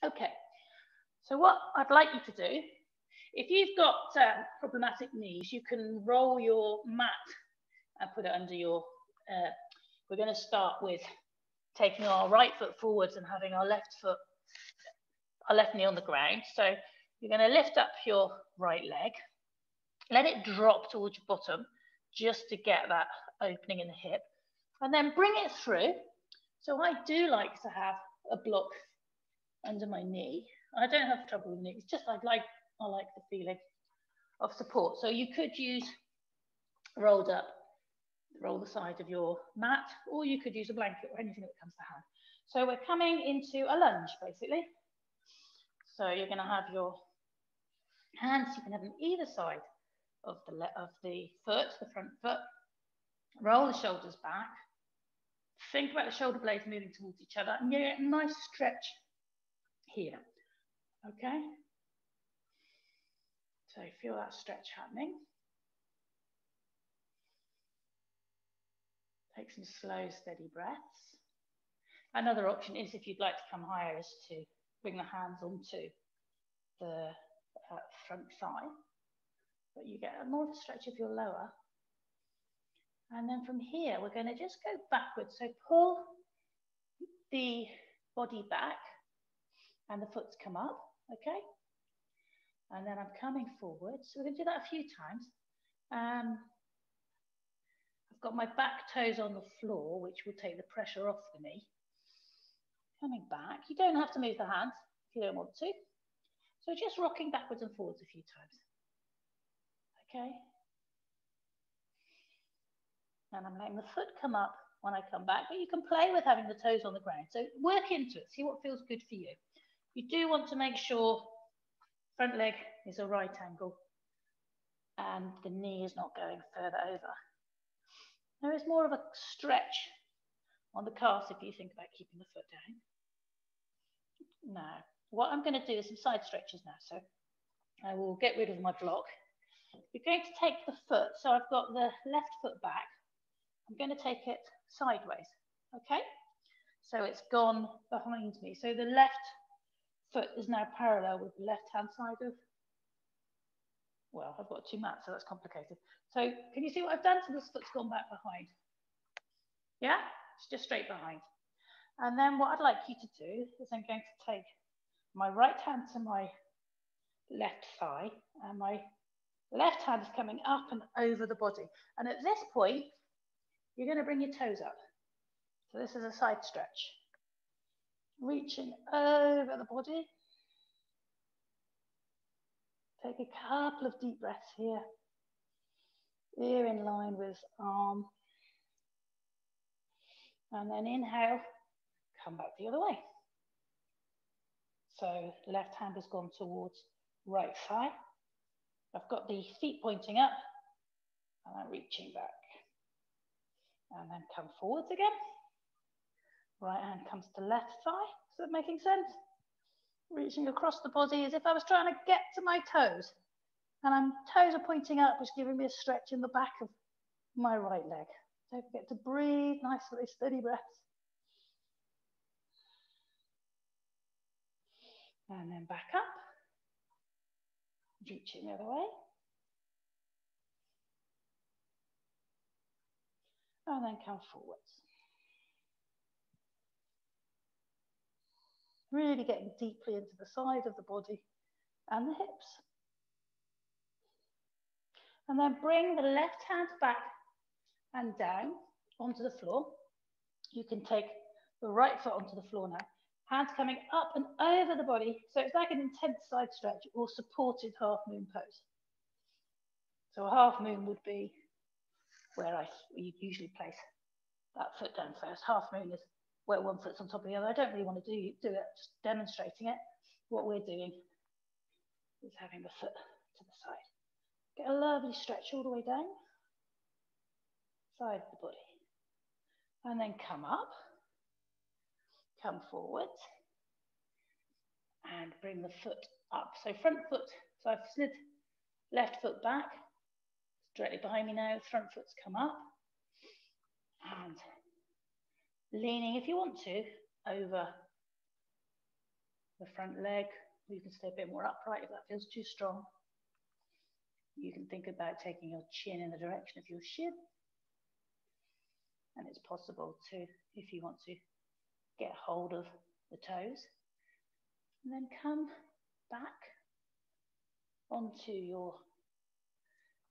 Okay, so what I'd like you to do, if you've got problematic knees, you can roll your mat and put it under your, we're going to start with taking our right foot forwards and having our left knee on the ground. So you're going to lift up your right leg, let it drop towards your bottom just to get that opening in the hip, and then bring it through. So I do like to have a block under my knee. I don't have trouble with knees, just I like the feeling of support. So you could use roll the side of your mat, or you could use a blanket or anything that comes to hand. So we're coming into a lunge, basically. So you're going to have your hands, you can have them either side of the foot, the front foot. Roll the shoulders back. Think about the shoulder blades moving towards each other, and you get a nice stretch here. Okay? So feel that stretch happening. Take some slow, steady breaths. Another option is, if you'd like to come higher, is to bring the hands onto the front thigh, but you get more of a stretch if you're lower. And then from here, we're going to just go backwards. So pull the body back and the foot's come up, okay? And then I'm coming forward. So we're going to do that a few times. I've got my back toes on the floor, which will take the pressure off the knee. Coming back. You don't have to move the hands if you don't want to. So just rocking backwards and forwards a few times. Okay? And I'm letting the foot come up when I come back, but you can play with having the toes on the ground. So work into it, see what feels good for you. You do want to make sure front leg is a right angle and the knee is not going further over. There is more of a stretch on the calves if you think about keeping the foot down. Now, what I'm going to do is some side stretches now. So I will get rid of my block. You're going to take the foot, so I've got the left foot back. I'm going to take it sideways, okay? So it's gone behind me. So the left foot is now parallel with the left-hand side of, well, I've got two mats, so that's complicated. So can you see what I've done? So this foot's gone back behind. Yeah, it's just straight behind. And then what I'd like you to do is I'm going to take my right hand to my left thigh, and my left hand is coming up and over the body. And at this point, you're going to bring your toes up. So this is a side stretch. Reaching over the body. Take a couple of deep breaths here. Ear in line with arm. And then inhale, come back the other way. So left hand has gone towards right thigh. I've got the feet pointing up and I'm reaching back. And then come forwards again. Right hand comes to left thigh. Is that making sense? Reaching across the body as if I was trying to get to my toes. And my toes are pointing up, which is giving me a stretch in the back of my right leg. Don't forget to breathe, nice, steady breaths. And then back up. Reaching the other way. And then come forwards. Really getting deeply into the side of the body and the hips. And then bring the left hand back and down onto the floor. You can take the right foot onto the floor now. Hands coming up and over the body. So it's like an intense side stretch or supported half moon pose. So a half moon would be where you usually place that foot down first. Half moon is where one foot's on top of the other. I don't really want to do it, just demonstrating it. What we're doing is having the foot to the side. Get a lovely stretch all the way down, side of the body. And then come up, come forward, and bring the foot up. So front foot, so I've slid left foot back, it's directly behind me now, front foot's come up, and leaning, if you want to, over the front leg. You can stay a bit more upright if that feels too strong. You can think about taking your chin in the direction of your shin. And it's possible to, if you want to, get hold of the toes. And then come back onto your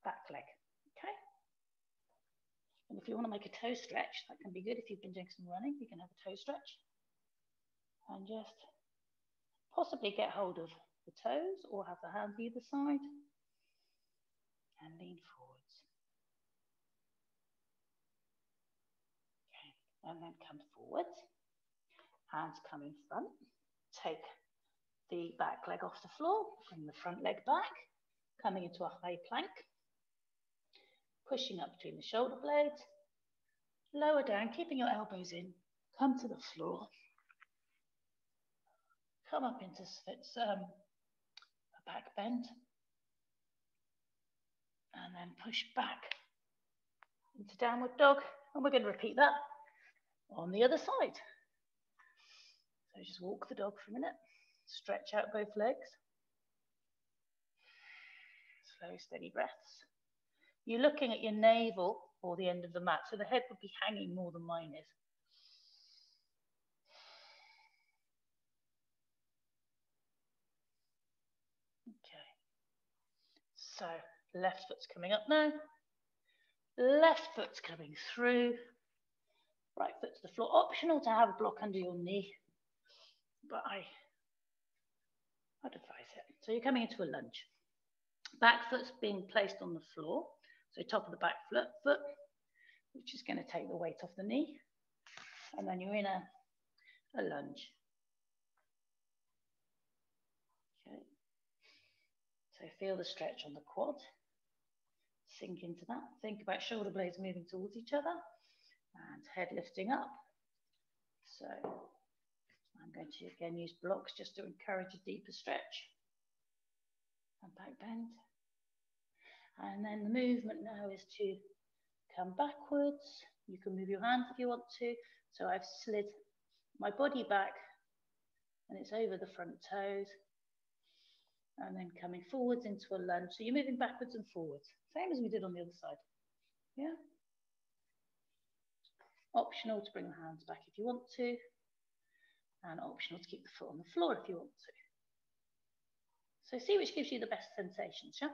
back leg, okay? And if you want to make a toe stretch, that can be good. If you've been doing some running, you can have a toe stretch. And just possibly get hold of the toes or have the hands either side. And lean forwards. Okay, and then come forwards. Hands come in front. Take the back leg off the floor. Bring the front leg back. Coming into a high plank. Pushing up between the shoulder blades. Lower down, keeping your elbows in. Come to the floor. Come up into a back bend. And then push back into downward dog. And we're going to repeat that on the other side. So just walk the dog for a minute. Stretch out both legs. Slow, steady breaths. You're looking at your navel or the end of the mat, so the head would be hanging more than mine is. Okay. So left foot's coming up now. Left foot's coming through. Right foot to the floor. Optional to have a block under your knee, but I'd advise it. So you're coming into a lunge. Back foot's being placed on the floor. So top of the back foot, which is going to take the weight off the knee. And then you're in a lunge. Okay. So feel the stretch on the quad. Sink into that. Think about shoulder blades moving towards each other. And head lifting up. So I'm going to again use blocks just to encourage a deeper stretch. And back bend. And then the movement now is to come backwards. You can move your hands if you want to. So I've slid my body back and it's over the front toes. And then coming forwards into a lunge. So you're moving backwards and forwards. Same as we did on the other side. Yeah? Optional to bring the hands back if you want to. And optional to keep the foot on the floor if you want to. So see which gives you the best sensations, yeah?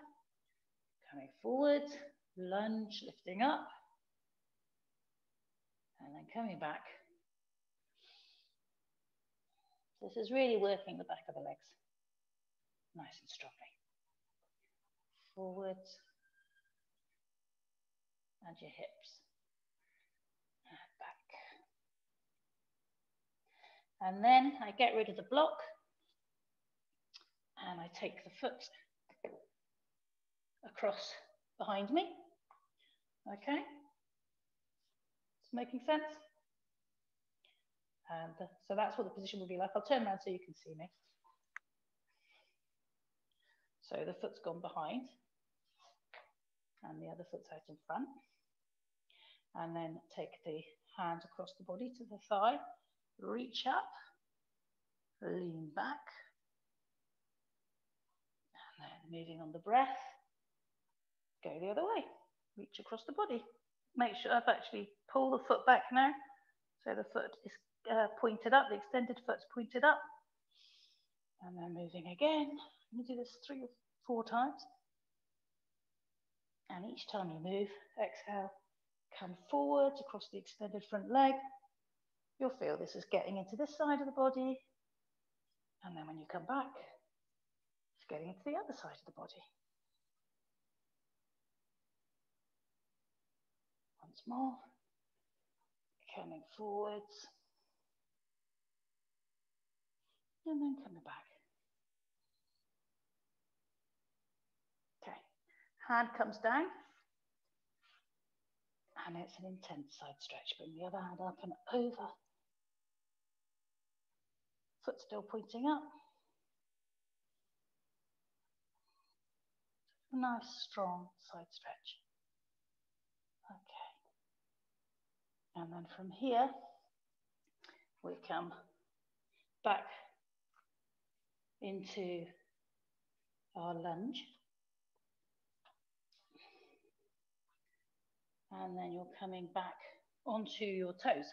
Coming forward, lunge, lifting up, and then coming back. This is really working the back of the legs, nice and strongly. Forwards, and your hips, and back. And then I get rid of the block, and I take the foot across behind me. Okay, it's making sense? And so that's what the position will be like. I'll turn around so you can see me. So the foot's gone behind and the other foot's out in front. And then take the hand across the body to the thigh, reach up, lean back. And then moving on the breath, go the other way, reach across the body. Make sure I've actually pulled the foot back now. So the foot is pointed up, the extended foot's pointed up. And then moving again. I'm going to do this 3 or 4 times. And each time you move, exhale, come forwards across the extended front leg. You'll feel this is getting into this side of the body. And then when you come back, it's getting into the other side of the body. Once more. Coming forwards. And then coming back. Okay. Hand comes down. And it's an intense side stretch. Bring the other hand up and over. Foot still pointing up. A nice, strong side stretch. Okay. And then from here, we come back into our lunge. And then you're coming back onto your toes.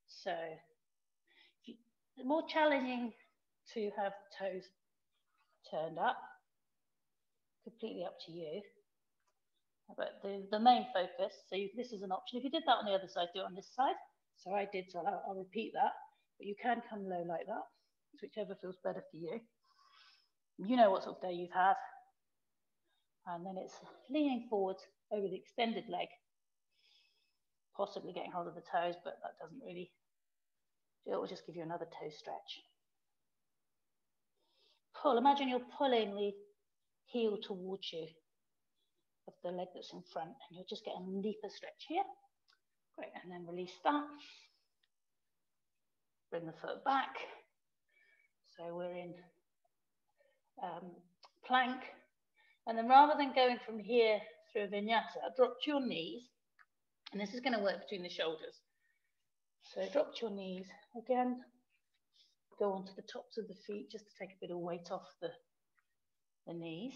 So it's more challenging to have toes turned up, completely up to you. But the main focus, so this is an option. If you did that on the other side, do it on this side. So I did, so I'll repeat that. But you can come low like that, whichever feels better for you. You know what sort of day you've had. And then it's leaning forward over the extended leg, possibly getting hold of the toes, but that doesn't really, it will just give you another toe stretch. Pull, imagine you're pulling the heel towards you of the leg that's in front, and you'll just get a deeper stretch here. Great, and then release that. Bring the foot back. So we're in plank. And then rather than going from here through a vinyasa, drop to your knees. And this is going to work between the shoulders. So drop to your knees. Again, go onto the tops of the feet just to take a bit of weight off the knees.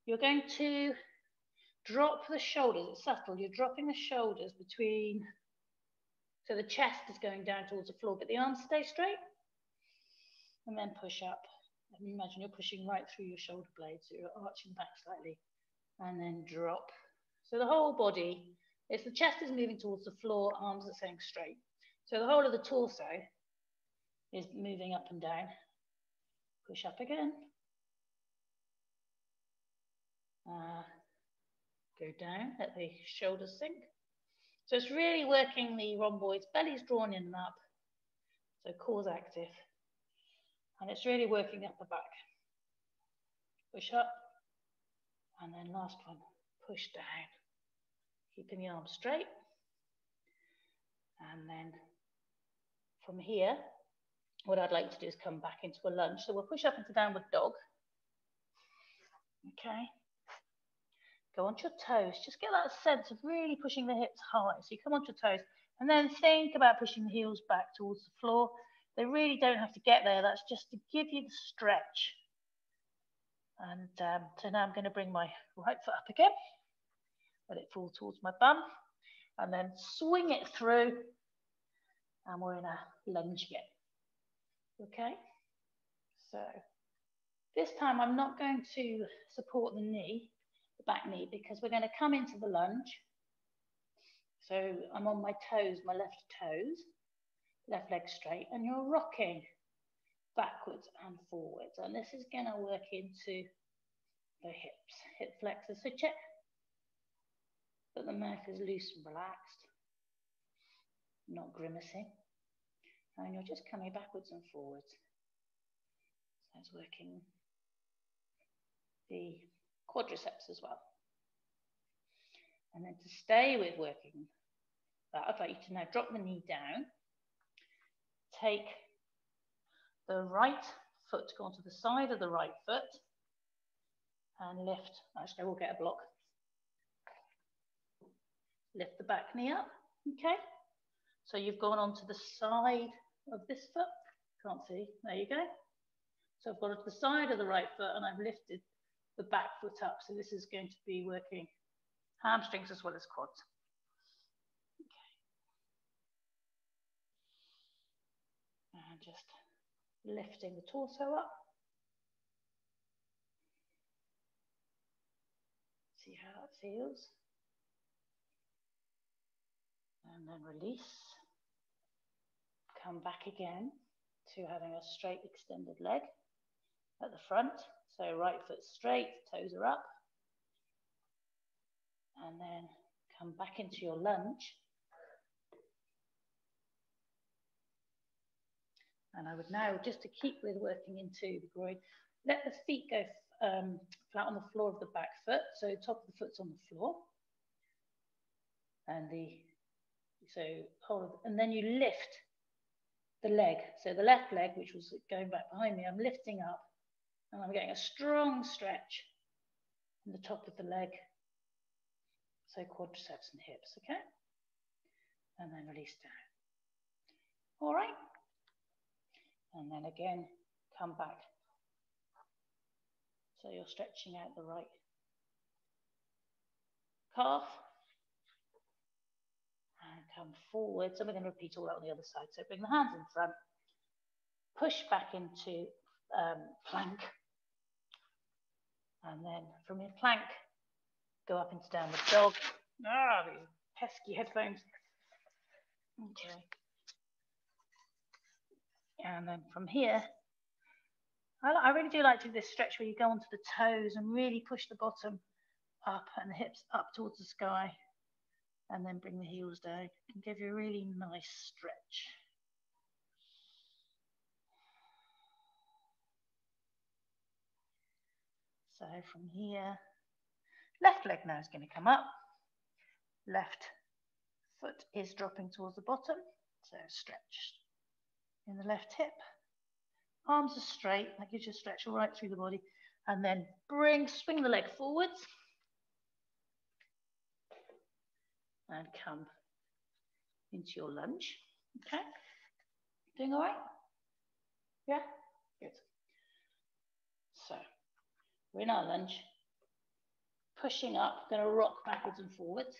You're going to drop the shoulders. It's subtle. You're dropping the shoulders between, so the chest is going down towards the floor, but the arms stay straight. And then push up. And imagine you're pushing right through your shoulder blades, so you're arching back slightly. And then drop. So the whole body, the chest is moving towards the floor, arms are staying straight. So the whole of the torso is moving up and down. Push up again. Go down, let the shoulders sink. So it's really working the rhomboids, belly's drawn in and up. So core's active. And it's really working up the back. Push up. And then last one, push down. Keeping the arms straight. And then from here, what I'd like to do is come back into a lunge. So we'll push up into downward dog. Okay. Go onto your toes. Just get that sense of really pushing the hips high. So you come onto your toes and then think about pushing the heels back towards the floor. They really don't have to get there. That's just to give you the stretch. And so now I'm going to bring my right foot up again. Let it fall towards my bum. And then swing it through. And we're in a lunge again. Okay? So this time I'm not going to support the knee, the back knee, because we're going to come into the lunge. So I'm on my toes, my left toes, left leg straight, and you're rocking backwards and forwards. And this is going to work into the hips, hip flexors. So check that the mouth is loose and relaxed, not grimacing. And you're just coming backwards and forwards. So it's working the quadriceps as well. And then to stay with working that, I'd like you to now drop the knee down. Take the right foot, go onto the side of the right foot and lift. Actually, I will get a block. Lift the back knee up, okay? So you've gone onto the side of this foot. Can't see, there you go. So I've gone to the side of the right foot and I've lifted the back foot up. So this is going to be working hamstrings as well as quads. Okay. And just lifting the torso up. See how that feels. And then release. Come back again to having a straight extended leg at the front. So right foot straight, toes are up. And then come back into your lunge. And I would now, just to keep with working into the groin, let the feet go flat on the floor of the back foot. So top of the foot's on the floor. And and then you lift the leg. So the left leg, which was going back behind me, I'm lifting up and I'm getting a strong stretch in the top of the leg. So quadriceps and hips, okay? And then release down. All right. And then again, come back So you're stretching out the right calf. And come forward. So we're going to repeat all that on the other side. So bring the hands in front, push back into plank. And then from your plank, go up into downward dog. Ah, these pesky headphones. Okay. And then from here, I really do like to do this stretch where you go onto the toes and really push the bottom up and the hips up towards the sky. And then bring the heels down. It can give you a really nice stretch. So from here, left leg now is going to come up. Left foot is dropping towards the bottom. So stretch in the left hip. Arms are straight. That gives you a stretch right through the body. And then swing the leg forwards. And come into your lunge. Okay? Doing all right? Yeah? Good. So we're in our lunge. Pushing up, going to rock backwards and forwards.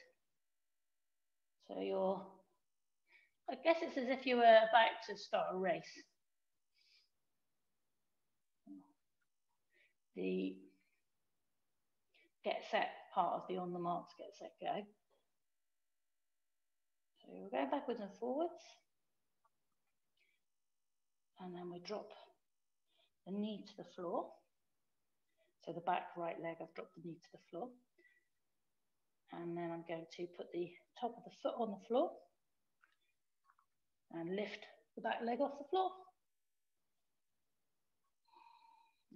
So I guess it's as if you were about to start a race. The get set part of the on the marks, get set, go. So we're going backwards and forwards. And then we drop the knee to the floor. So the back right leg, I've dropped the knee to the floor. And then I'm going to put the top of the foot on the floor and lift the back leg off the floor.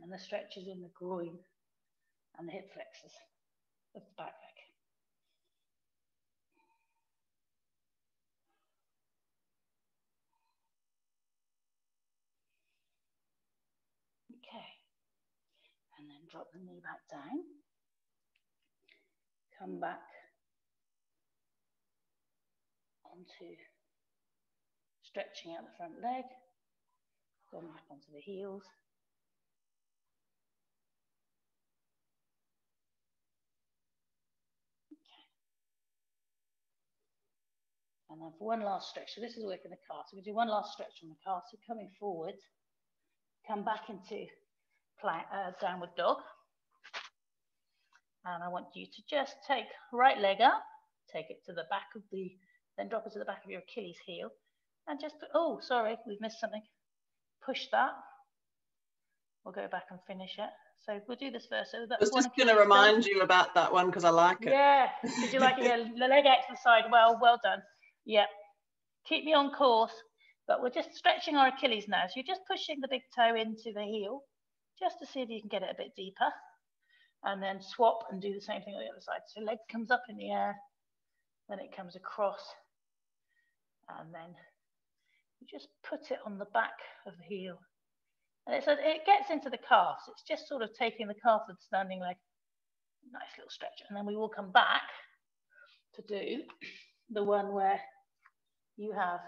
And the stretch is in the groin and the hip flexors of the back leg. Okay. And then drop the knee back down. Come back onto stretching out the front leg. Going back onto the heels. And then for one last stretch, so this is working the calf. So we do one last stretch on the calf. So coming forward, come back into downward dog. And I want you to just take right leg up, take it to the back of then drop it to the back of your Achilles heel. And just put, oh, sorry, we've missed something. Push that. We'll go back and finish it. So we'll do this first. So I was just going to remind you about that one because I like it. Yeah, did you like it? Yeah, the leg out to the side. Well done. Yeah, keep me on course. But we're just stretching our Achilles now. So you're just pushing the big toe into the heel just to see if you can get it a bit deeper. And then swap and do the same thing on the other side. So leg comes up in the air, then it comes across, and then you just put it on the back of the heel. And it gets into the calves. It's just sort of taking the calf of the standing leg. Nice little stretch. And then we will come back to do the one where you have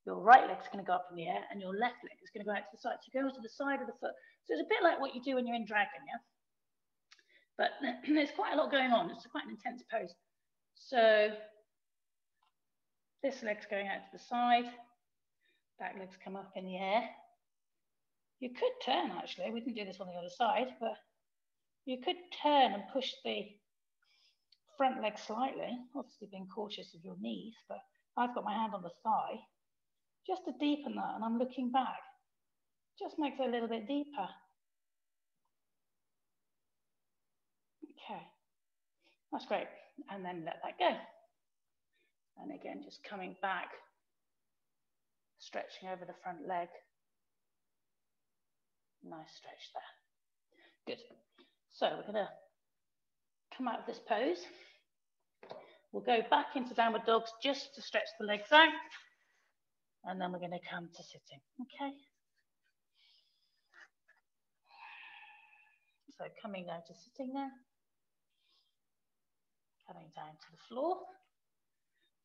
your right leg's going to go up in the air and your left leg is going to go out to the side. So go to the side of the foot. So it's a bit like what you do when you're in dragon, yeah? But there's quite a lot going on. It's quite an intense pose. So this leg's going out to the side. Back legs come up in the air. You could turn, actually. We didn't do this on the other side, but you could turn and push the front leg slightly, obviously being cautious of your knees, but I've got my hand on the thigh just to deepen that, and I'm looking back. Just makes it a little bit deeper. Okay, that's great. And then let that go. And again, just coming back, stretching over the front leg. Nice stretch there. Good. So we're going to come out of this pose. We'll go back into downward dogs just to stretch the legs out. And then we're going to come to sitting. Okay. So coming down to sitting now. Coming down to the floor.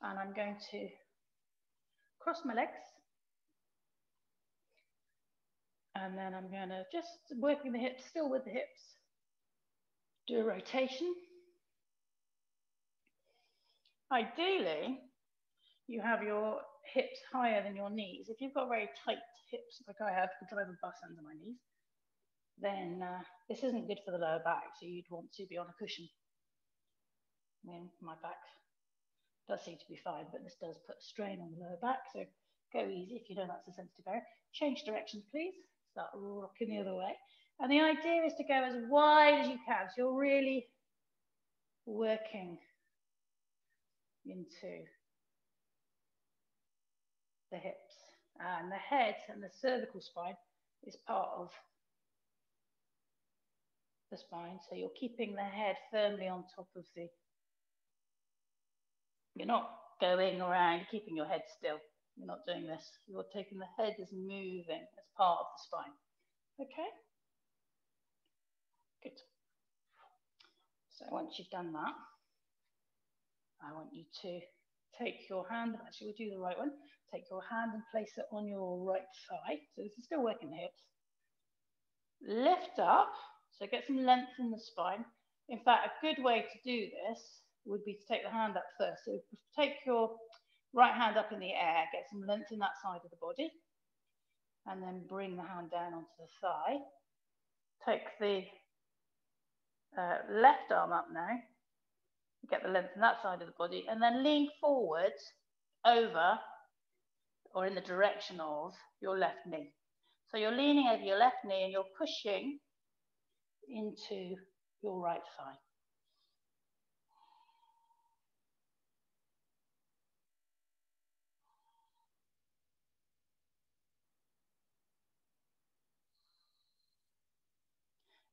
And I'm going to cross my legs. And then I'm going to just working the hips, still with the hips, do a rotation. Ideally, you have your hips higher than your knees. If you've got very tight hips, like I have, to drive a bus under my knees, then this isn't good for the lower back, so you'd want to be on a cushion. I mean, my back does seem to be fine, but this does put a strain on the lower back, so go easy if you know that's a sensitive area. Change directions, please. Start rocking the other way. And the idea is to go as wide as you can, so you're really working into the hips. And the head and the cervical spine is part of the spine, so you're keeping the head firmly on top of the, you're not going around, keeping your head still. You're not doing this. You're taking the head is moving as part of the spine. Okay? Good. So once you've done that, I want you to take your hand, actually we'll do the right one, take your hand and place it on your right thigh. So this is still working the hips. Lift up, so get some length in the spine. In fact, a good way to do this would be to take the hand up first. So take your right hand up in the air, get some length in that side of the body, and then bring the hand down onto the thigh. Take the left arm up now, get the length in that side of the body, and then lean forwards over or in the direction of your left knee. So you're leaning over your left knee and you're pushing into your right thigh.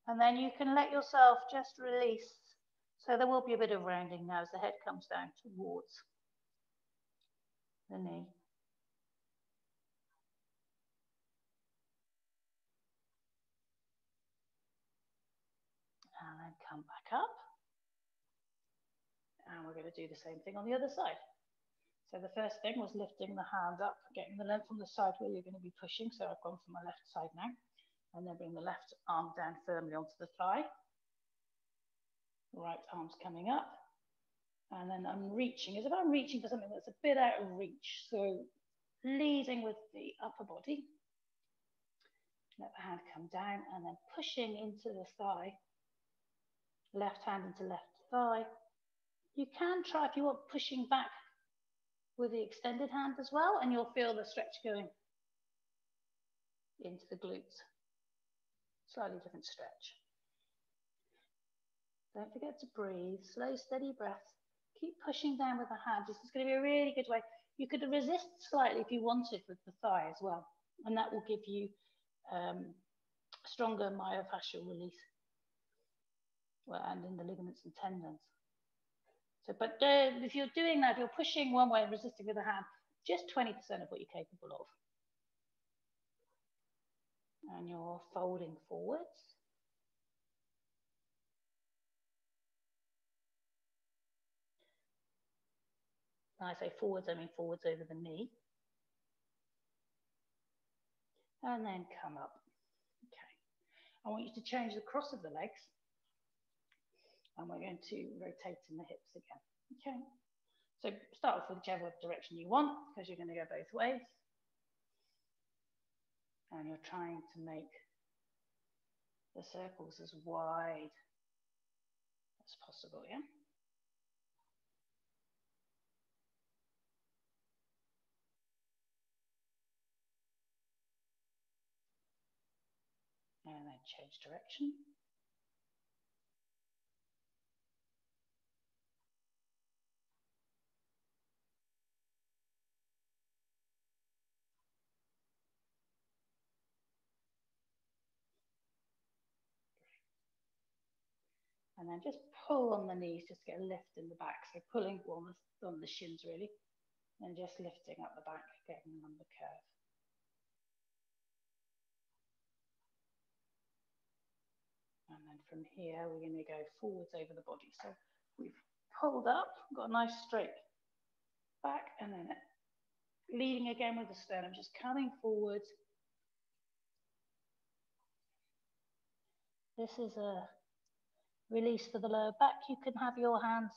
And then you can let yourself just release. So there will be a bit of rounding now as the head comes down towards the knee. And then come back up. And we're going to do the same thing on the other side. So the first thing was lifting the hand up, getting the length on the side where you're going to be pushing. So I've gone for my left side now. And then bring the left arm down firmly onto the thigh. Right arm's coming up. And then I'm reaching, as if I'm reaching for something that's a bit out of reach. So leading with the upper body. Let the hand come down and then pushing into the thigh. Left hand into left thigh. You can try, if you want, pushing back with the extended hand as well, and you'll feel the stretch going into the glutes. Slightly different stretch. Don't forget to breathe, slow, steady breath. Keep pushing down with the hand. This is going to be a really good way. You could resist slightly if you wanted with the thigh as well, and that will give you stronger myofascial release, well, and in the ligaments and tendons. So, but if you're doing that, if you're pushing one way and resisting with the hand, just 20% of what you're capable of. And you're folding forwards. When I say forwards, I mean forwards over the knee. And then come up. Okay. I want you to change the cross of the legs. And we're going to rotate in the hips again. Okay. So start off with whichever direction you want, because you're going to go both ways. And you're trying to make the circles as wide as possible, yeah? And then change direction. And then just pull on the knees, just get a lift in the back. So pulling on the shins really, and just lifting up the back, getting them on the curve. And then from here, we're going to go forwards over the body. So we've pulled up, got a nice straight back, and then leading again with the sternum, just coming forwards This is a release for the lower back. You can have your hands,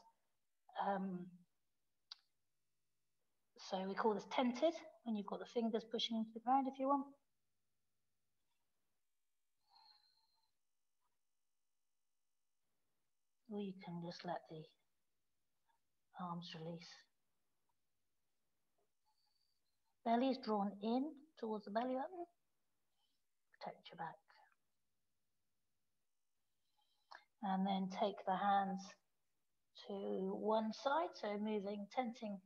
so we call this tented, when you've got the fingers pushing into the ground if you want. Or you can just let the arms release. Belly is drawn in towards the belly button. Protect your back. And then take the hands to one side, so moving, tenting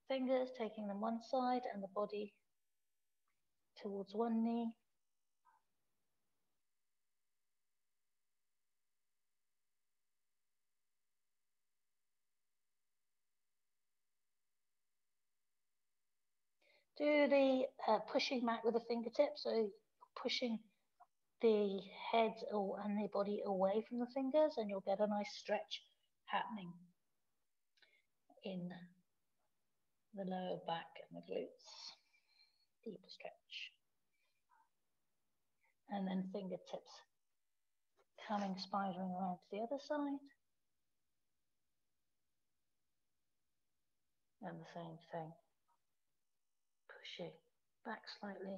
fingers, taking them one side and the body towards one knee. Do the pushing back with the fingertips, so pushing the head and the body away from the fingers, and you'll get a nice stretch happening in the lower back and the glutes. Deeper stretch. And then fingertips coming spiraling around to the other side. And the same thing. Push it back slightly.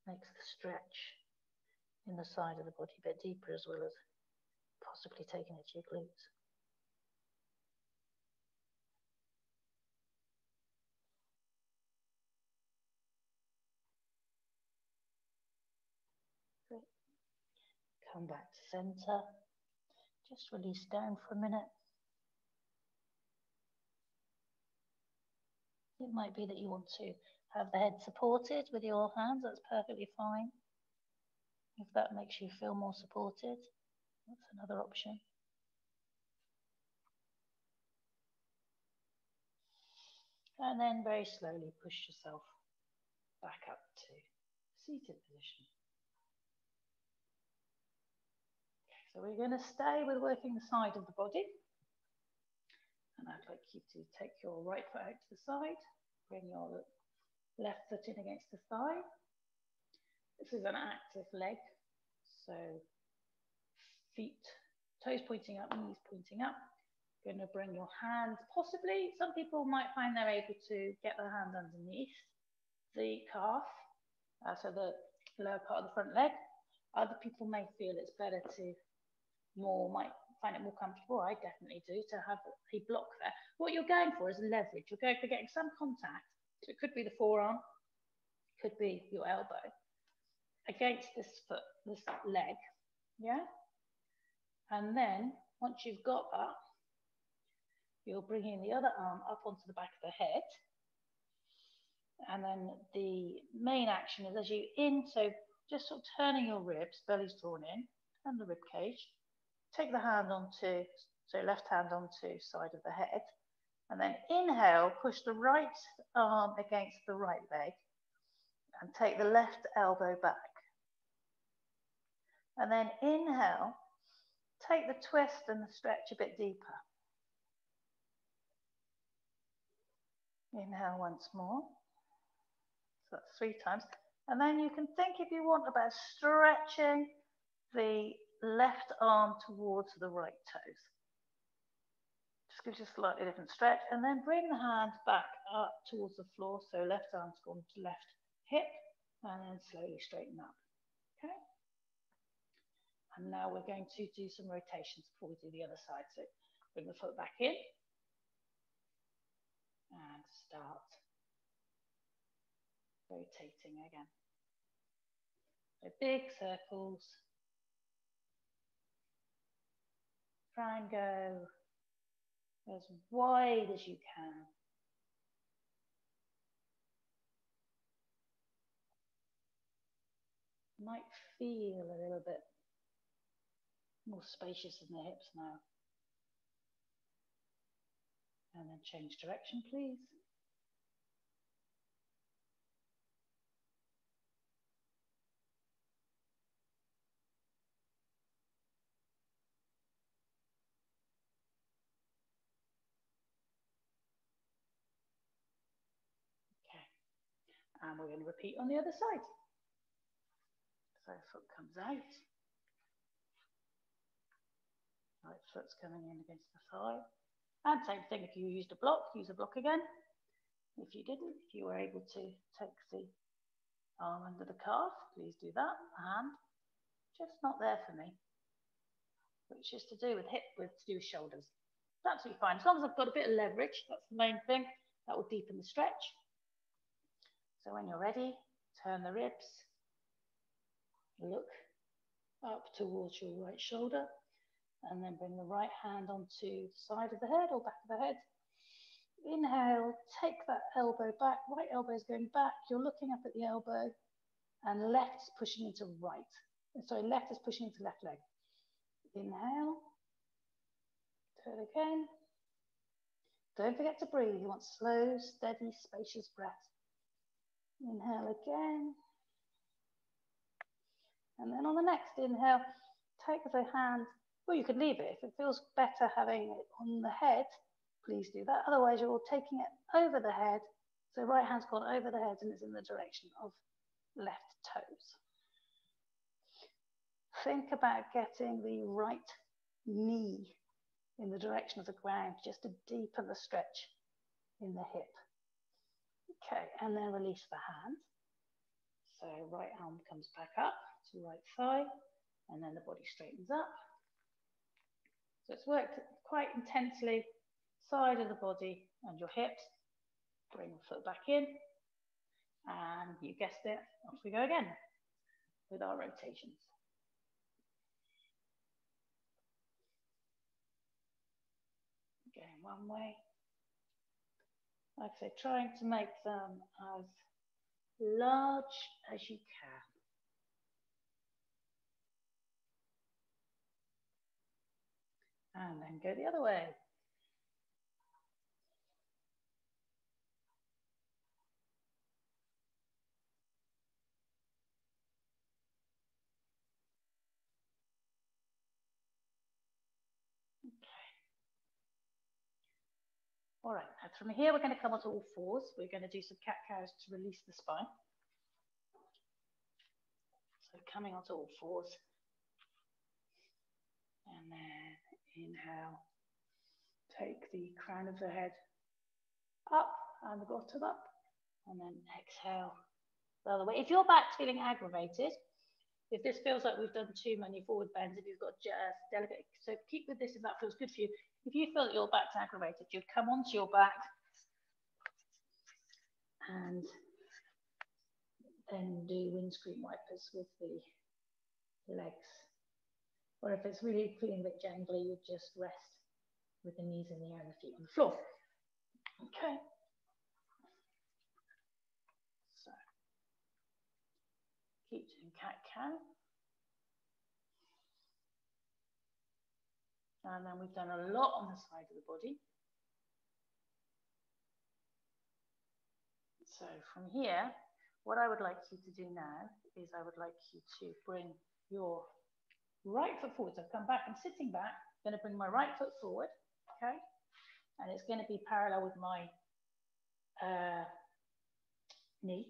Makes the stretch in the side of the body a bit deeper, as well as possibly taking it to your glutes. Great. Come back to center. Just release down for a minute. It might be that you want to have the head supported with your hands. That's perfectly fine. If that makes you feel more supported, that's another option. And then very slowly push yourself back up to seated position. So we're going to stay with working the side of the body. And I'd like you to take your right foot out to the side, bring your left foot in against the thigh. This is an active leg, so feet, toes pointing up, knees pointing up. You're going to bring your hands, possibly, some people might find they're able to get their hand underneath the calf, so the lower part of the front leg. Other people may feel it's better to might find it more comfortable. I definitely do, to have a block there. What you're going for is leverage. You're going for getting some contact. So it could be the forearm, could be your elbow against this foot, this leg, yeah? And then once you've got that, you're bringing the other arm up onto the back of the head. And then the main action is as you so just sort of turning your ribs, belly's drawn in, and the rib cage. Take the hand onto, so left hand onto side of the head, and then inhale, push the right arm against the right leg, and take the left elbow back. And then inhale, take the twist and the stretch a bit deeper. Inhale once more. So that's 3 times. And then you can think, if you want, about stretching the left arm towards the right toes. Just gives you a slightly different stretch. And then bring the hand back up towards the floor. So left arm's gone to left hip, and then slowly straighten up. Okay? And now we're going to do some rotations before we do the other side. So bring the foot back in and start rotating again. So big circles. Try and go as wide as you can. Might feel a little bit more spacious in the hips now. And then change direction, please. Okay. And we're going to repeat on the other side. So foot comes out. Right foot's coming in against the thigh. And same thing, if you used a block, use a block again. If you didn't, if you were able to take the arm under the calf, please do that. Hand, just not there for me, which is to do with hip width, to do with shoulders. It's absolutely fine. As long as I've got a bit of leverage, that's the main thing. That will deepen the stretch. So when you're ready, turn the ribs, look up towards your right shoulder, and then bring the right hand onto the side of the head or back of the head. Inhale, take that elbow back, right elbow is going back, you're looking up at the elbow, and left is pushing into right. Sorry, left is pushing into left leg. Inhale, turn again. Don't forget to breathe, you want slow, steady, spacious breath. Inhale again. And then on the next inhale, take the hand, well, you could leave it. If it feels better having it on the head, please do that. Otherwise, you're taking it over the head. So right hand's gone over the head and it's in the direction of left toes. Think about getting the right knee in the direction of the ground, just to deepen the stretch in the hip. Okay, and then release the hand. So right arm comes back up to right thigh, and then the body straightens up. So it's worked quite intensely, side of the body and your hips. Bring the foot back in, and you guessed it, off we go again with our rotations. Going one way. Like I say, trying to make them as large as you can. And then go the other way. All right, now from here, we're going to come onto all fours. We're going to do some cat-cows to release the spine. So coming onto all fours. And then inhale. Take the crown of the head up and the bottom up. And then exhale the other way. If your back's feeling aggravated, if this feels like we've done too many forward bends, if you've got just delicate, so keep with this if that feels good for you. If you feel that your back's aggravated, you'd come onto your back and then do windscreen wipers with the legs. Or if it's really feeling a bit jangly, you just rest with the knees in the air and the feet on the floor. Okay. So keep doing cat-cow. And then we've done a lot on the side of the body. So from here, what I would like you to do now is I would like you to bring your right foot forward. So I've come back, I'm sitting back, I'm going to bring my right foot forward, okay? And it's going to be parallel with my knee.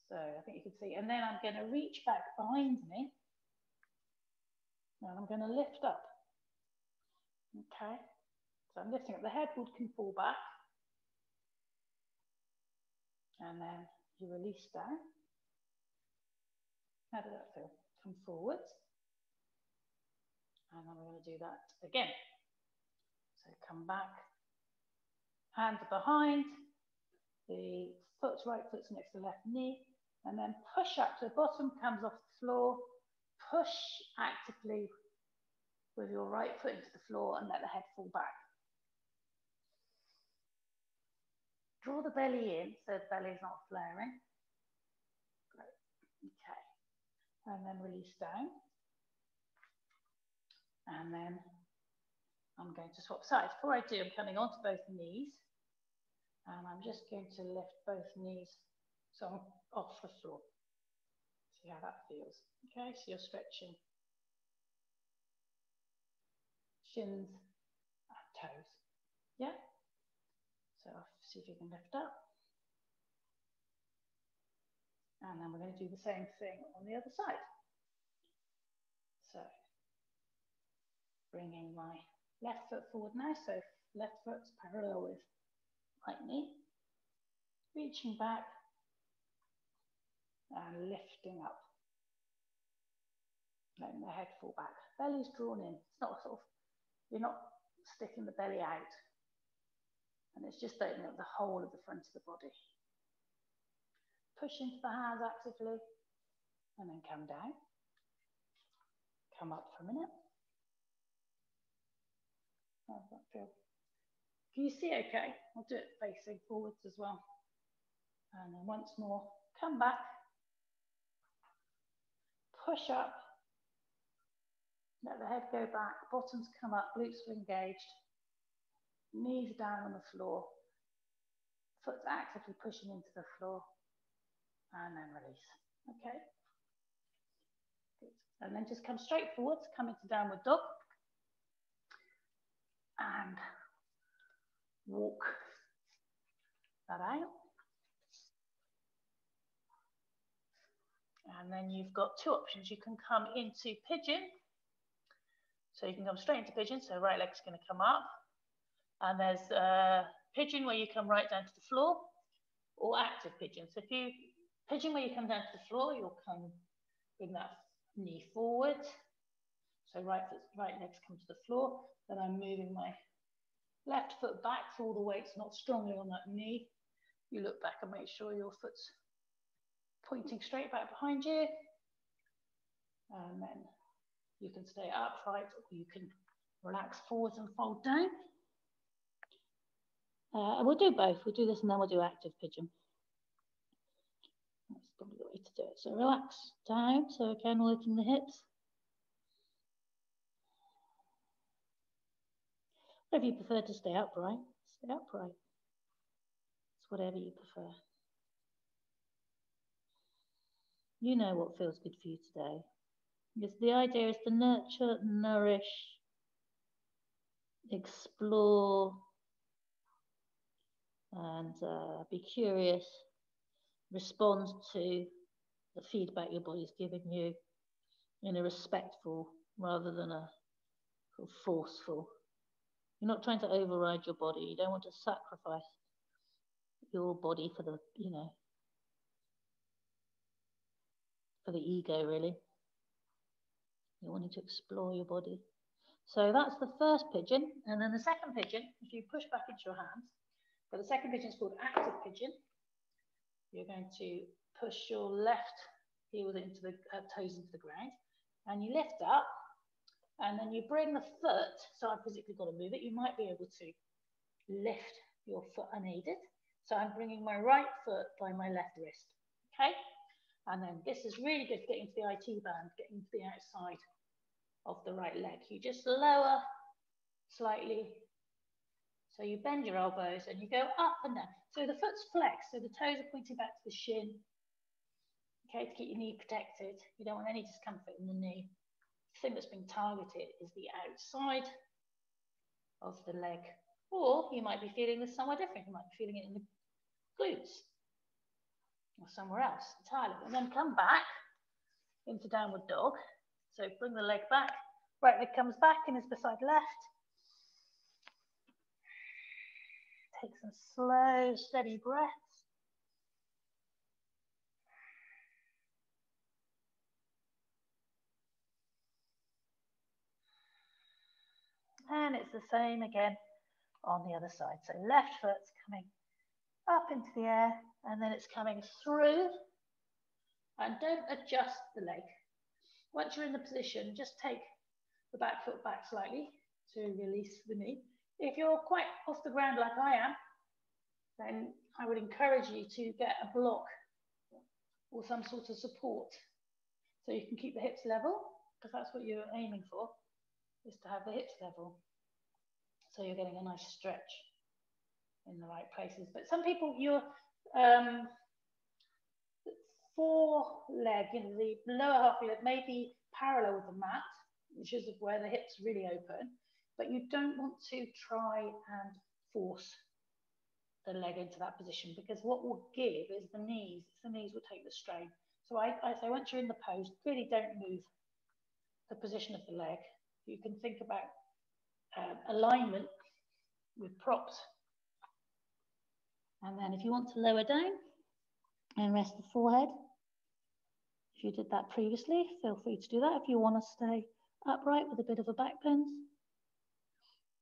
So I think you can see, and then I'm going to reach back behind me, and I'm going to lift up, okay? So I'm lifting up, the head can fall back, and then you release down. How does that feel? Come forwards, and then we're going to do that again. So come back, hands behind, the right foot's next to the left knee, and then push up. So the bottom comes off the floor, push actively with your right foot into the floor and let the head fall back. Draw the belly in so the belly is not flaring. Great, okay. And then release down. And then I'm going to swap sides. Before I do, I'm coming onto both knees. And I'm just going to lift both knees so off the floor. See how that feels. Okay, so you're stretching shins and toes. Yeah? So see if you can lift up. And then we're going to do the same thing on the other side. So bringing my left foot forward now, so left foot's parallel with right knee. Reaching back and lifting up. Letting the head fall back. Belly's drawn in. It's not sort of, you're not sticking the belly out. And it's just opening up the whole of the front of the body. Push into the hands actively and then come down. Come up for a minute. How does that feel? Can you see okay? I'll do it facing forwards as well. And then once more, come back. Push up. Let the head go back. Bottoms come up, glutes are engaged. Knees down on the floor. Foot's actively pushing into the floor. And then release. Okay. Good. And then just come straight forwards, come into downward dog. And walk that out. And then you've got two options. You can come into pigeon. So you can come straight into pigeon. So right leg's going to come up. And there's pigeon where you come right down to the floor, or active pigeon. So if you pigeon where you come down to the floor, you'll come bring that knee forward. So right leg's come to the floor. Then I'm moving my left foot back so all the weight's not strongly on that knee. You look back and make sure your foot's pointing straight back behind you. And then you can stay upright or you can relax forwards and fold down. And we'll do both. We'll do this and then we'll do active pigeon. That's probably the way to do it. So relax down. So again, working the hips. Or if you prefer to stay upright, stay upright. It's whatever you prefer. You know what feels good for you today. Because the idea is to nurture, nourish, explore, and be curious, respond to the feedback your body's giving you in a respectful rather than a sort of forceful. You're not trying to override your body. You don't want to sacrifice your body for the, you know, for the ego, really. You're wanting to explore your body. So that's the first pigeon. And then the second pigeon, if you push back into your hands, but the second pigeon is called active pigeon. You're going to push your left heels into the toes into the ground, and you lift up, and then you bring the foot. So I've physically got to move it. You might be able to lift your foot unaided. So I'm bringing my right foot by my left wrist. Okay, and then this is really good for getting to the IT band, getting to the outside of the right leg. You just lower slightly. So you bend your elbows and you go up and down. So the foot's flexed, so the toes are pointing back to the shin. Okay, to keep your knee protected. You don't want any discomfort in the knee. The thing that's being targeted is the outside of the leg. Or you might be feeling this somewhere different. You might be feeling it in the glutes or somewhere else entirely. And then come back into downward dog. So bring the leg back. Right leg comes back and is beside left. Take some slow, steady breaths. And it's the same again on the other side. So left foot's coming up into the air and then it's coming through. And don't adjust the leg. Once you're in the position, just take the back foot back slightly to release the knee. If you're quite off the ground like I am, then I would encourage you to get a block or some sort of support so you can keep the hips level, because that's what you're aiming for, is to have the hips level. So you're getting a nice stretch in the right places. But some people, your foreleg, you know, the lower half of your leg may be parallel with the mat, which is where the hips really open, but you don't want to try and force the leg into that position, because what will give is the knees. It's the knees will take the strain. So I say once you're in the pose, really don't move the position of the leg. You can think about alignment with props. And then if you want to lower down and rest the forehead, if you did that previously, feel free to do that. If you want to stay upright with a bit of a back bend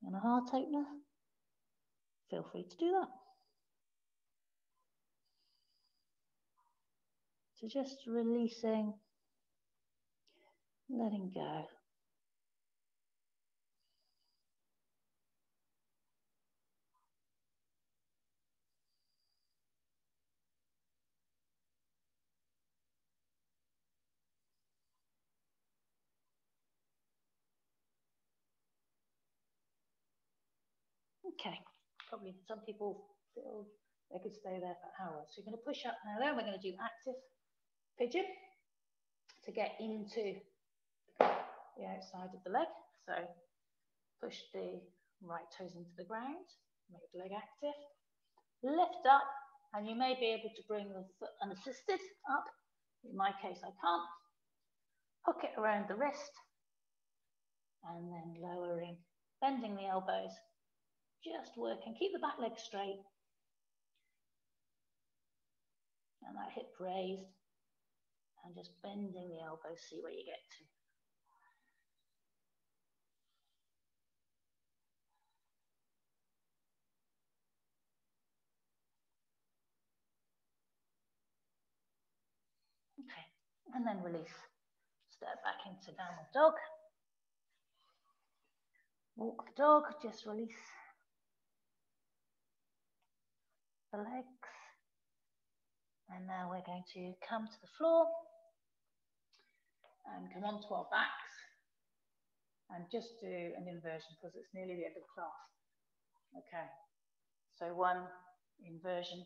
and a heart opener, feel free to do that. So just releasing, letting go. Okay, probably some people feel they could stay there for hours. So you're going to push up now. Then we're going to do active pigeon to get into the outside of the leg. So push the right toes into the ground, make the leg active, lift up, and you may be able to bring the foot unassisted up. In my case, I can't. Hook it around the wrist, and then lowering, bending the elbows, just working. Keep the back leg straight, and that hip raised, and just bending the elbows, see where you get to. Okay, and then release. Step back into downward dog. Walk the dog, just release the legs. And now we're going to come to the floor and come onto our backs and just do an inversion because it's nearly the end of class. Okay, so one inversion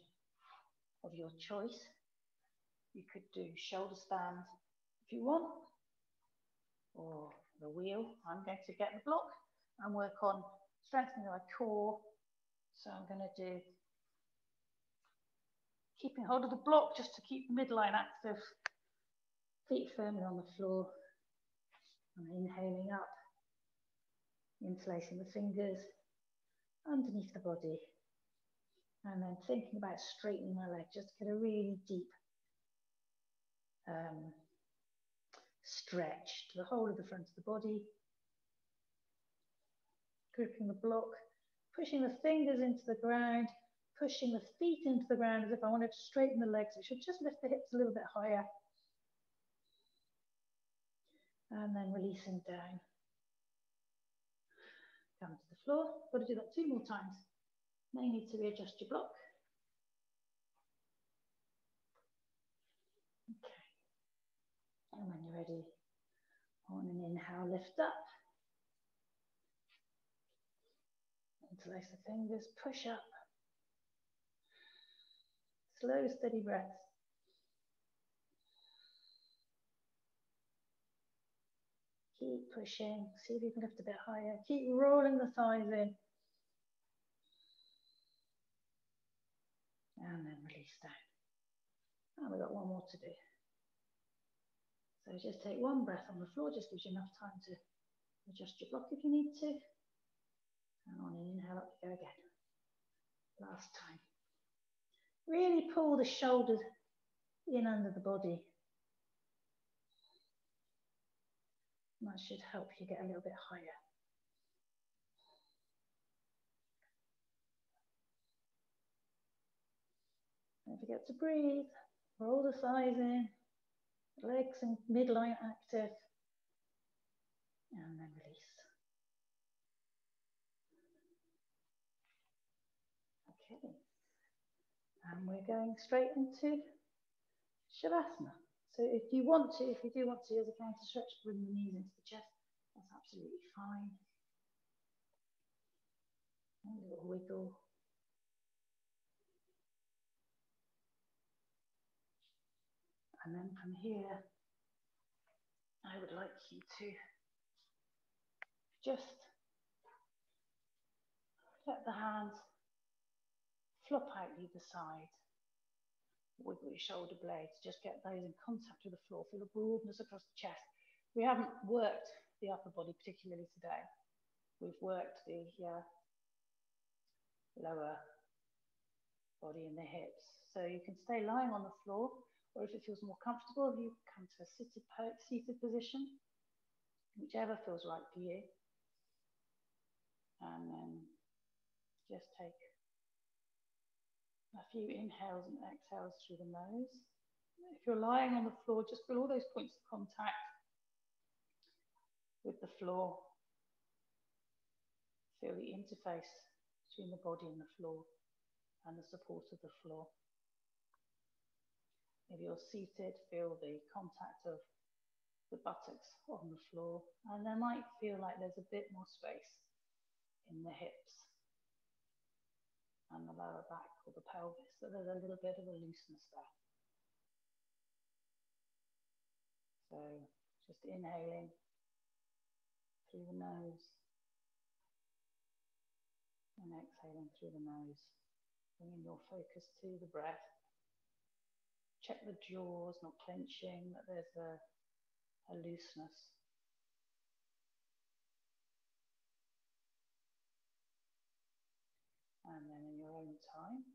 of your choice. You could do shoulder stand if you want, or the wheel. I'm going to get the block and work on strengthening my core. So I'm going to do keeping hold of the block just to keep the midline active, feet firmly on the floor, and inhaling up, interlacing the fingers underneath the body, and then thinking about straightening my leg, just get a really deep stretch to the whole of the front of the body, gripping the block, pushing the fingers into the ground, pushing the feet into the ground as if I wanted to straighten the legs. It should just lift the hips a little bit higher, and then releasing down. Come to the floor. Got to do that 2 more times. May need to readjust your block. Okay. And when you're ready, on an inhale, lift up. Interlace the fingers, push up. Slow, steady breaths. Keep pushing. See if you can lift a bit higher. Keep rolling the thighs in. And then release down. And we've got one more to do. So just take one breath on the floor, just gives you enough time to adjust your block if you need to. And on an inhale, up you go again. Last time. Really pull the shoulders in under the body. And that should help you get a little bit higher. Don't forget to breathe. Roll the thighs in. Legs and midline active. And then release. Okay. And we're going straight into Shavasana. So if you do want to, as a counter stretch, bring the knees into the chest. That's absolutely fine. A little wiggle. And then from here, I would like you to just let the hands flop out either side. Wiggle your shoulder blades, just get those in contact with the floor. Feel the broadness across the chest. We haven't worked the upper body particularly today. We've worked the lower body and the hips. So you can stay lying on the floor, or if it feels more comfortable, you come to a seated position, whichever feels right for you. And then just take a few inhales and exhales through the nose. If you're lying on the floor, just feel all those points of contact with the floor. Feel the interface between the body and the floor and the support of the floor. If you're seated, feel the contact of the buttocks on the floor, and there might feel like there's a bit more space in the hips and the lower back or the pelvis, so there's a little bit of a looseness there. So just inhaling through the nose and exhaling through the nose, bringing your focus to the breath. Check the jaws, not clenching, that there's a looseness. And then in your own time,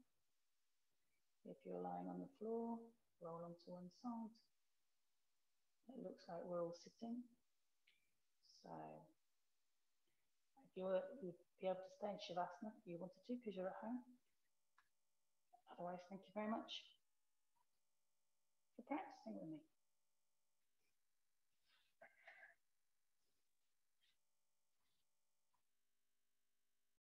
if you're lying on the floor, roll onto one side. It looks like we're all sitting. So if you'd be able to stay in Shavasana if you wanted to, because you're at home. Otherwise, thank you very much for practicing with me.